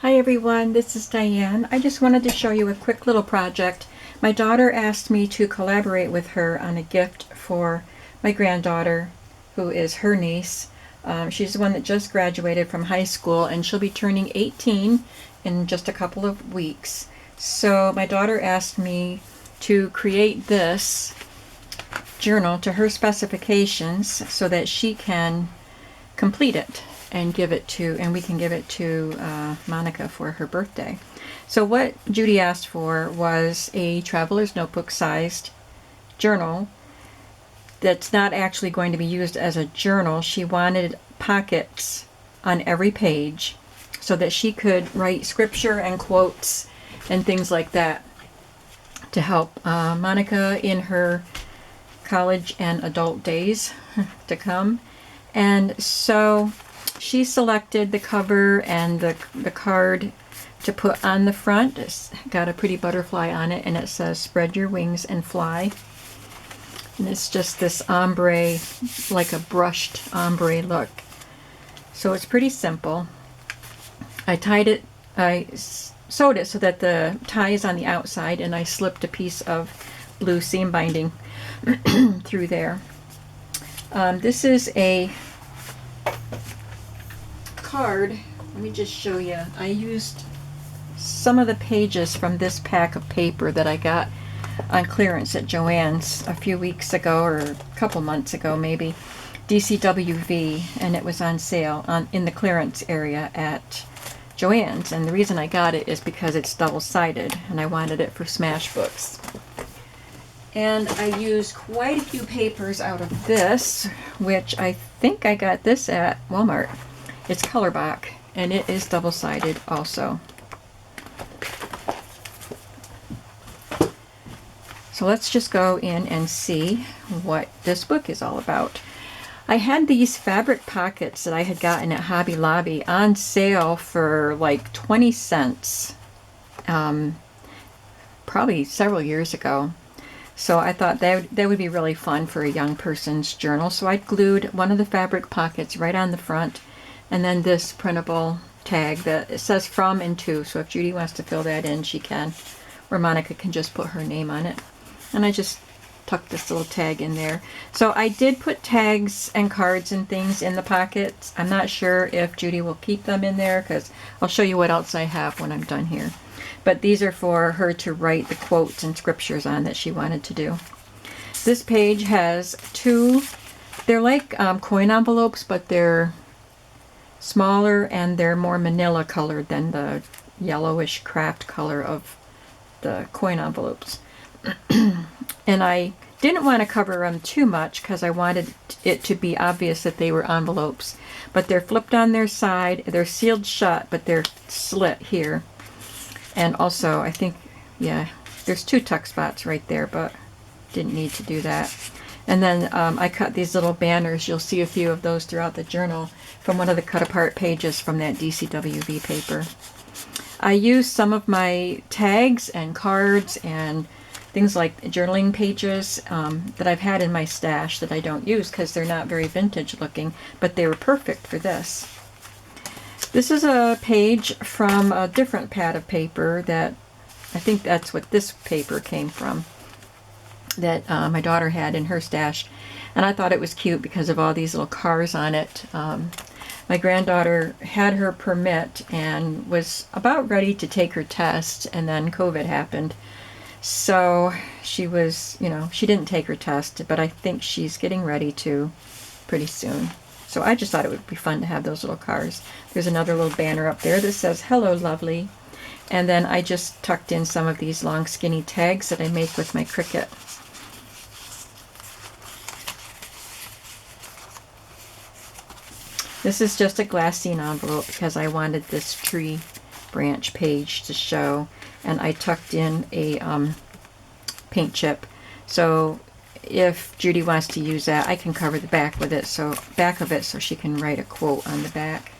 Hi everyone, this is Diane. I just wanted to show you a quick little project. My daughter asked me to collaborate with her on a gift for my granddaughter, who is her niece. She's the one that just graduated from high school and she'll be turning 18 in just a couple of weeks. So my daughter asked me to create this journal to her specifications so that she can complete it and we can give it to Monica for her birthday. So what Judy asked for was a traveler's notebook sized journal that's not actually going to be used as a journal. She wanted pockets on every page so that she could write scripture and quotes and things like that to help Monica in her college and adult days to come. And so she selected the cover and the card to put on the front. It's got a pretty butterfly on it and it says spread your wings and fly. And it's just this ombre, like a brushed ombre look. So it's pretty simple. I sewed it so that the tie is on the outside and I slipped a piece of blue seam binding through there. This is a card. Let me just show you. I used some of the pages from this pack of paper that I got on clearance at Joann's a few weeks ago, or a couple months ago maybe. DCWV, and it was on sale in the clearance area at Joann's, and the reason I got it is because it's double-sided and I wanted it for smash books. And I used quite a few papers out of this, which I think I got this at Walmart. It's Colorbach, and it is double-sided also. So let's just go in and see what this book is all about. I had these fabric pockets that I had gotten at Hobby Lobby on sale for like 20 cents, probably several years ago. So I thought that would be really fun for a young person's journal. So I glued one of the fabric pockets right on the front, and then this printable tag that it says from and to. So if Judy wants to fill that in, she can, or Monica can just put her name on it. And I just tucked this little tag in there. So I did put tags and cards and things in the pockets. I'm not sure if Judy will keep them in there because I'll show you what else I have when I'm done here. But these are for her to write the quotes and scriptures on that she wanted to do. This page has two, they're like coin envelopes, but they're smaller and they're more manila colored than the yellowish craft color of the coin envelopes. And I didn't want to cover them too much because I wanted it to be obvious that they were envelopes. But they're flipped on their side, they're sealed shut, but they're slit here. And also, I think, yeah, there's two tuck spots right there, but didn't need to do that. And then I cut these little banners. You'll see a few of those throughout the journal from one of the cut apart pages from that DCWV paper. I used some of my tags and cards and things like journaling pages that I've had in my stash that I don't use because they're not very vintage looking, but they were perfect for this. This is a page from a different pad of paper that I think that's what this paper came from, that my daughter had in her stash. And I thought it was cute because of all these little cars on it. My granddaughter had her permit and was about ready to take her test, and then COVID happened. So she was, she didn't take her test, but I think she's getting ready to pretty soon. So I just thought it would be fun to have those little cars. There's another little banner up there that says, "Hello, lovely." And then I just tucked in some of these long skinny tags that I make with my Cricut. This is just a glassine envelope because I wanted this tree branch page to show. And I tucked in a paint chip. So if Judy wants to use that, I can cover the back with it, so she can write a quote on the back.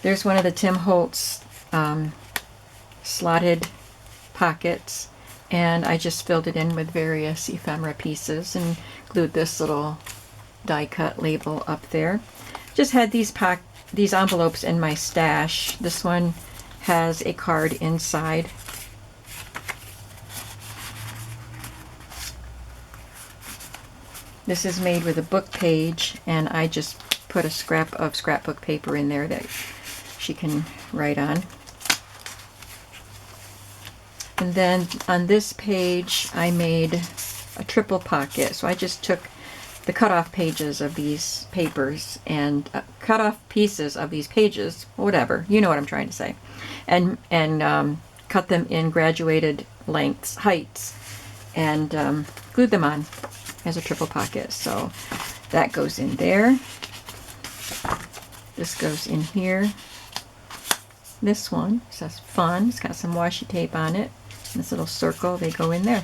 There's one of the Tim Holtz slotted pockets, and I just filled it in with various ephemera pieces and glued this little die cut label up there. Just had these these envelopes in my stash. This one has a card inside. This is made with a book page, and I just put a scrap of scrapbook paper in there that she can write on. And then on this page I made a triple pocket. So I just took the cut off pages of these papers and cut off pieces of these pages, whatever, you know what I'm trying to say, and cut them in graduated lengths, heights, and glued them on as a triple pocket. So that goes in there. This goes in here. This one says fun. It's got some washi tape on it. This little circle, they go in there.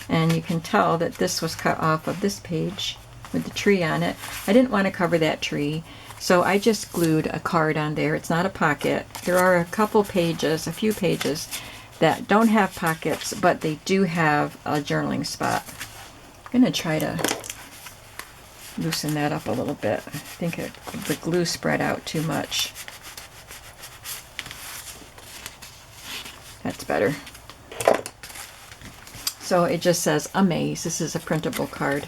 And you can tell that this was cut off of this page with the tree on it. I didn't want to cover that tree, so I just glued a card on there. It's not a pocket. There are a couple pages, a few pages, that don't have pockets, but they do have a journaling spot. I'm going to try to loosen that up a little bit. I think the glue spread out too much. That's better. So it just says Amaze. This is a printable card.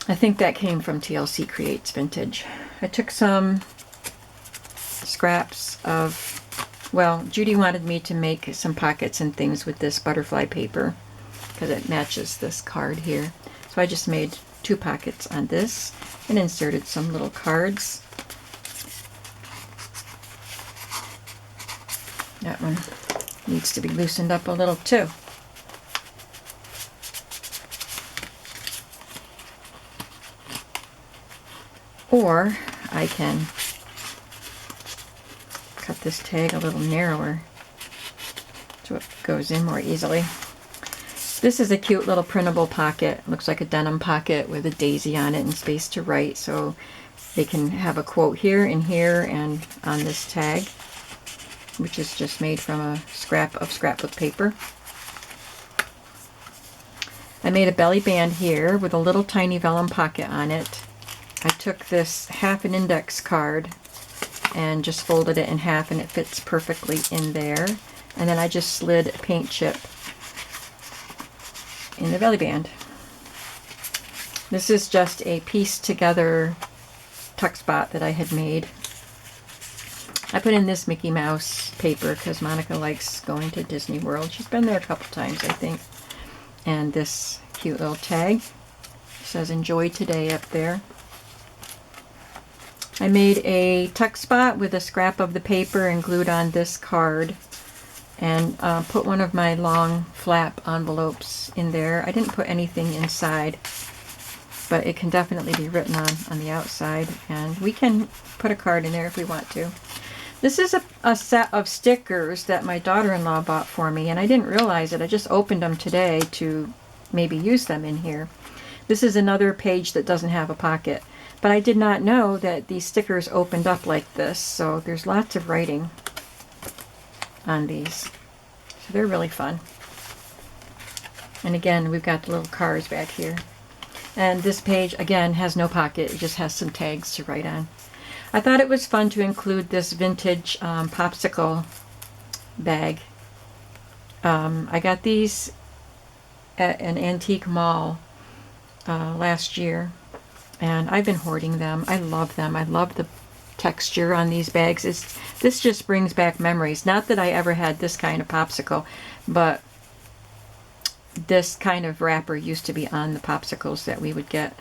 I think that came from TLC Creates Vintage. I took some scraps of, well, Judy wanted me to make some pockets and things with this butterfly paper because it matches this card here. So I just made 2 pockets on this and inserted some little cards. That one needs to be loosened up a little too. Or I can cut this tag a little narrower so it goes in more easily. This is a cute little printable pocket. Looks like a denim pocket with a daisy on it and space to write, so they can have a quote here and here and on this tag, which is just made from a scrap of scrapbook paper. I made a belly band here with a little tiny vellum pocket on it. I took this half an index card and just folded it in half, and it fits perfectly in there. And then I just slid a paint chip in the belly band. This is just a pieced together tuck spot that I had made. I put in this Mickey Mouse paper because Monica likes going to Disney World. She's been there a couple times, I think. And this cute little tag. It says enjoy today up there. I made a tuck spot with a scrap of the paper and glued on this card, and put one of my long flap envelopes in there. I didn't put anything inside, but it can definitely be written on the outside, and we can put a card in there if we want to. This is a set of stickers that my daughter-in-law bought for me, and I didn't realize it. I just opened them today to maybe use them in here. This is another page that doesn't have a pocket, but I did not know that these stickers opened up like this, so there's lots of writing on these. So they're really fun. And again, we've got the little cards back here. And this page, again, has no pocket. It just has some tags to write on. I thought it was fun to include this vintage popsicle bag. I got these at an antique mall last year, and I've been hoarding them. I love them. I love the texture on these bags. This just brings back memories. Not that I ever had this kind of popsicle, but this kind of wrapper used to be on the popsicles that we would get,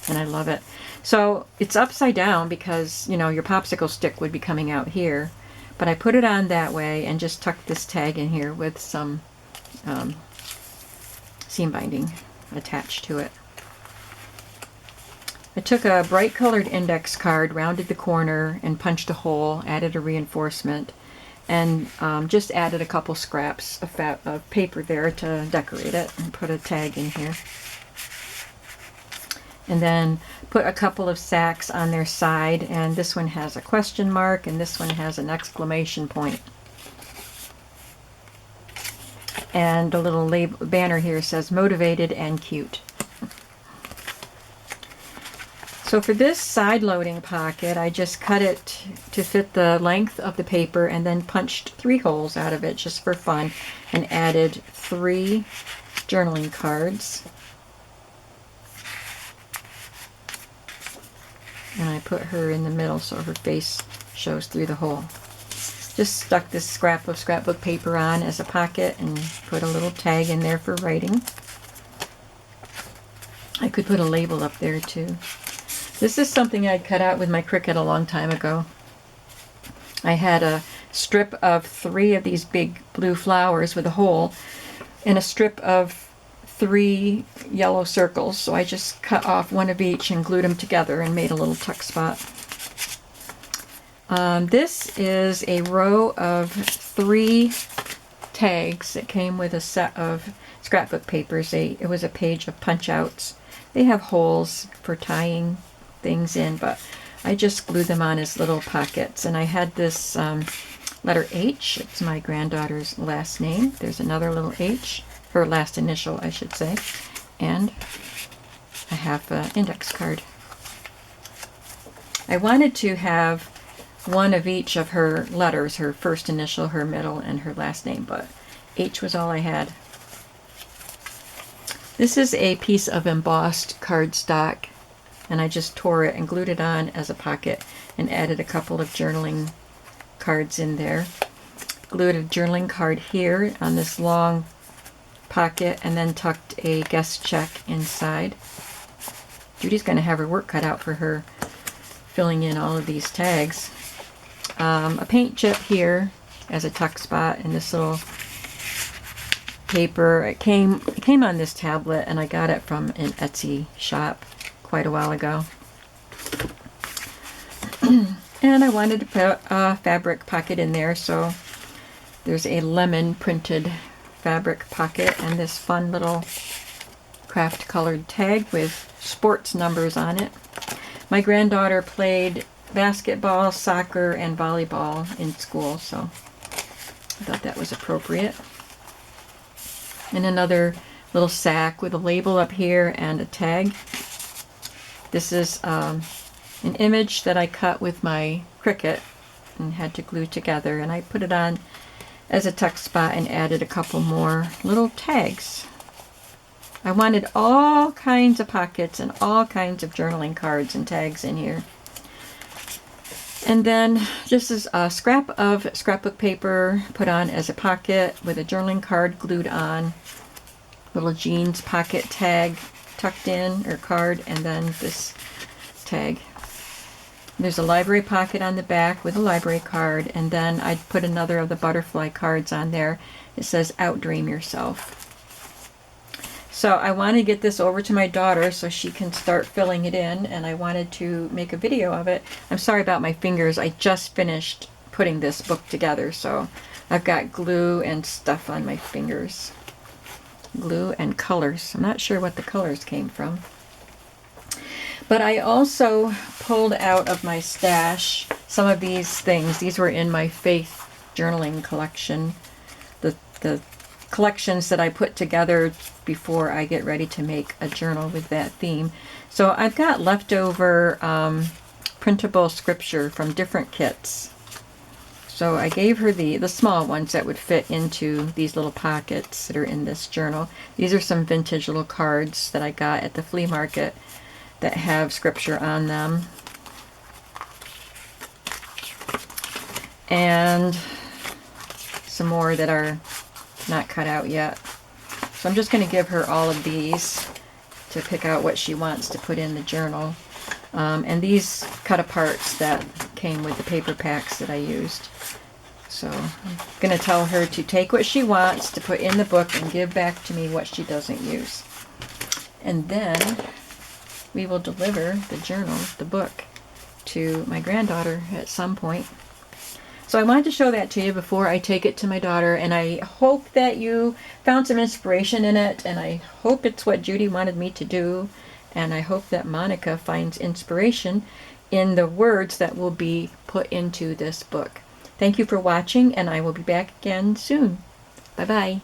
and I love it. So it's upside down because, you know, your popsicle stick would be coming out here, but I put it on that way and just tucked this tag in here with some seam binding attached to it. I took a bright colored index card, rounded the corner, and punched a hole, added a reinforcement, and just added a couple scraps of paper there to decorate it, and put a tag in here. And then put a couple of sacks on their side, and this one has a question mark, and this one has an exclamation point. And a little banner here says motivated and cute. So for this side-loading pocket, I just cut it to fit the length of the paper and then punched 3 holes out of it just for fun and added 3 journaling cards. And I put her in the middle so her face shows through the hole. Just stuck this scrap of scrapbook paper on as a pocket and put a little tag in there for writing. I could put a label up there too. This is something I'd cut out with my Cricut a long time ago. I had a strip of 3 of these big blue flowers with a hole and a strip of 3 yellow circles, so I just cut off 1 of each and glued them together and made a little tuck spot. This is a row of 3 tags that came with a set of scrapbook papers. It was a page of punch outs. They have holes for tying things in, but I just glued them on as little pockets. And I had this letter H. It's my granddaughter's last name. There's another little H, her last initial, I should say. And I have an index card. I wanted to have 1 of each of her letters, her first initial, her middle, and her last name, but H was all I had. This is a piece of embossed cardstock, and I just tore it and glued it on as a pocket and added a couple of journaling cards in there. Glued a journaling card here on this long pocket and then tucked a guest check inside. Judy's going to have her work cut out for her filling in all of these tags. A paint chip here as a tuck spot in this little paper. It came on this tablet and I got it from an Etsy shop quite a while ago. And I wanted to put a fabric pocket in there, so there's a lemon printed fabric pocket and this fun little craft colored tag with sports numbers on it. My granddaughter played basketball, soccer, and volleyball in school, so I thought that was appropriate. And another little sack with a label up here and a tag. This is an image that I cut with my Cricut and had to glue together, and I put it on as a tuck spot and added a couple more little tags. I wanted all kinds of pockets and all kinds of journaling cards and tags in here. And then this is a scrap of scrapbook paper put on as a pocket with a journaling card glued on, little jeans pocket tag tucked in, or card, and then this tag. There's a library pocket on the back with a library card, and then I put another of the butterfly cards on there. It says Outdream Yourself. So I want to get this over to my daughter so she can start filling it in, and I wanted to make a video of it. I'm sorry about my fingers. I just finished putting this book together, so I've got glue and stuff on my fingers. Glue and colors. I'm not sure what the colors came from. But I also pulled out of my stash some of these things. These were in my Faith journaling collection. The collections that I put together before I get ready to make a journal with that theme. So I've got leftover printable scripture from different kits. So I gave her the small ones that would fit into these little pockets that are in this journal. These are some vintage little cards that I got at the flea market that have scripture on them. And some more that are not cut out yet. So I'm just going to give her all of these to pick out what she wants to put in the journal. And these cut aparts that came with the paper packs that I used. So I'm going to tell her to take what she wants to put in the book and give back to me what she doesn't use. And then we will deliver the journal, the book, to my granddaughter at some point. So I wanted to show that to you before I take it to my daughter, and I hope that you found some inspiration in it, and I hope it's what Judy wanted me to do, and I hope that Monica finds inspiration in the words that will be put into this book. Thank you for watching, and I will be back again soon. Bye-bye.